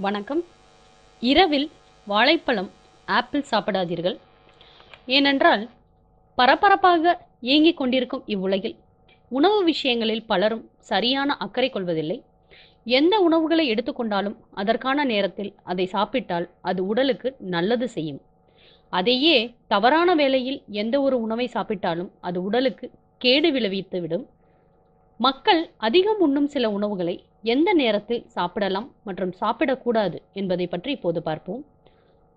வணக்கம். இரவில் வாழைப்பழம், ஆப்பிள் சாப்பிடாதீர்கள். ஏனென்றால், பரபரப்பாக இயங்கிக் கொண்டிருக்கும் இவ்வுலகில் உணவு விஷயங்களில் பலரும் சரியான அக்கறை கொள்வதில்லை. எந்த உணவுகளை எடுத்துக்கொண்டாலும் அதற்கான நேரத்தில் அதை சாப்பிட்டால் அது உடலுக்கு நல்லது செய்யும். அதையே தவறான வேளையில் எந்த ஒரு உணவை சாப்பிட்டாலும் அது உடலுக்கு கேடு விளைவித்துவிடும். மக்கள் அதிகம் உண்ணும் சில உணவுகளை எந்த நேரத்தில் சாப்பிடலாம் மற்றும் சாப்பிடக்கூடாது என்பதை பற்றி இப்போது பார்ப்போம்.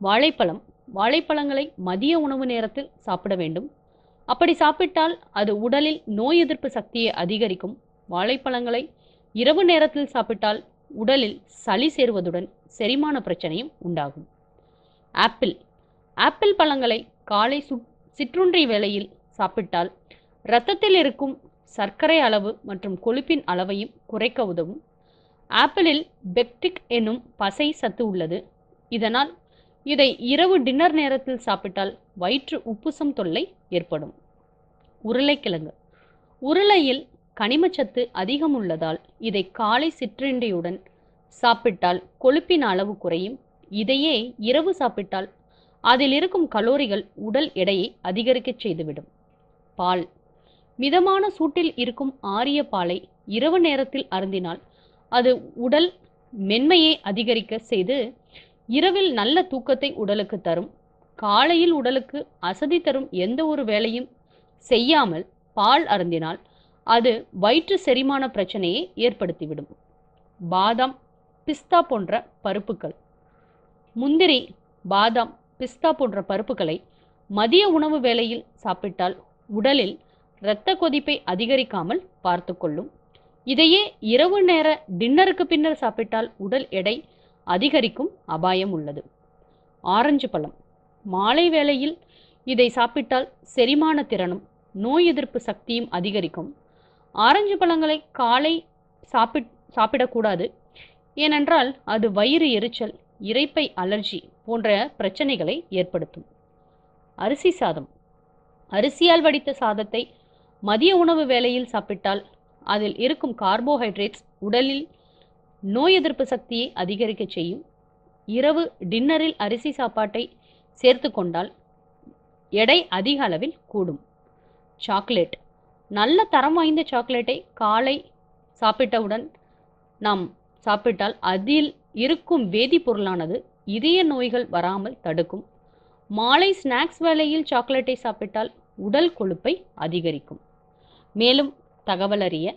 வாழைப்பழம். வாழைப்பழங்களை மதிய உணவு நேரத்தில் சாப்பிட வேண்டும். அப்படி சாப்பிட்டால் அது உடலில் நோய் எதிர்ப்பு சக்தியை அதிகரிக்கும். வாழைப்பழங்களை இரவு நேரத்தில் சாப்பிட்டால் உடலில் சளி சேருவதுடன் செரிமான பிரச்சனையும் உண்டாகும். ஆப்பிள். ஆப்பிள் பழங்களை காலை சிற்றுண்டி வேளையில் சாப்பிட்டால் இரத்தத்தில் இருக்கும் சர்க்கரை அளவு மற்றும் கொழுப்பின் அளவையும் குறைக்க உதவும். ஆப்பிளில் பெக்டிக் என்னும் பசை சத்து உள்ளது. இதனால் இதை இரவு டின்னர் நேரத்தில் சாப்பிட்டால் வயிற்று உப்புசம் தொல்லை ஏற்படும். உருளைக்கிழங்கு. உருளையில் கனிமச்சத்து அதிகம் உள்ளதால் இதை காலை சிற்றுண்டியுடன் சாப்பிட்டால் கொழுப்பின் அளவு குறையும். இதையே இரவு சாப்பிட்டால் அதில் இருக்கும் கலோரிகள் உடல் எடையை அதிகரிக்கச் செய்துவிடும். பால். மிதமான சூட்டில் இருக்கும் ஆரிய பாலை இரவு நேரத்தில் அருந்தினால் அது உடல் மென்மையை அதிகரிக்க செய்து இரவில் நல்ல தூக்கத்தை உடலுக்கு தரும். காலையில் உடலுக்கு அசதி தரும் எந்த ஒரு வேலையும் செய்யாமல் பால் அருந்தினால் அது வயிற்று செரிமான பிரச்சனையை ஏற்படுத்திவிடும். பாதாம், பிஸ்தா போன்ற பருப்புகள். முந்திரி, பாதாம், பிஸ்தா போன்ற பருப்புகளை மதிய உணவு வேளையில் சாப்பிட்டால் உடலில் இரத்த கொதிப்பை அதிகரிக்காமல் பார்த்து கொள்ளும். இதையே இரவு நேர டின்னருக்கு பின்னர் சாப்பிட்டால் உடல் எடை அதிகரிக்கும் அபாயம் உள்ளது. ஆரஞ்சு பழம். மாலை வேளையில் இதை சாப்பிட்டால் செரிமான திறனும் நோய் எதிர்ப்பு சக்தியும் அதிகரிக்கும். ஆரஞ்சு பழங்களை காலை சாப்பிடக்கூடாது. ஏனென்றால் அது வயிறு எரிச்சல், இரைப்பை அலர்ஜி போன்ற பிரச்சனைகளை ஏற்படுத்தும். அரிசி சாதம். அரிசியால் வடித்த சாதத்தை மதிய உணவு வேளையில் சாப்பிட்டால் அதில் இருக்கும் கார்போஹைட்ரேட்ஸ் உடலில் நோய் எதிர்ப்பு சக்தியை அதிகரிக்க செய்யும். இரவு டின்னரில் அரிசி சாப்பாட்டை சேர்த்து கொண்டால் எடை அதிக அளவில் கூடும். சாக்லேட். நல்ல தரம் வாய்ந்த சாக்லேட்டை காலை சாப்பிட்டவுடன் நாம் சாப்பிட்டால் அதில் இருக்கும் வேதிப்பொருளானது இதய நோய்கள் வராமல் தடுக்கும். மாலை ஸ்நாக்ஸ் வேளையில் சாக்லேட்டை சாப்பிட்டால் உடல் கொழுப்பை அதிகரிக்கும். மேலும் தகவல் அறிய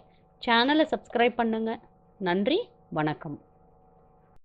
சேனலை சப்ஸ்கிரைப் பண்ணுங்க. நன்றி, வணக்கம்.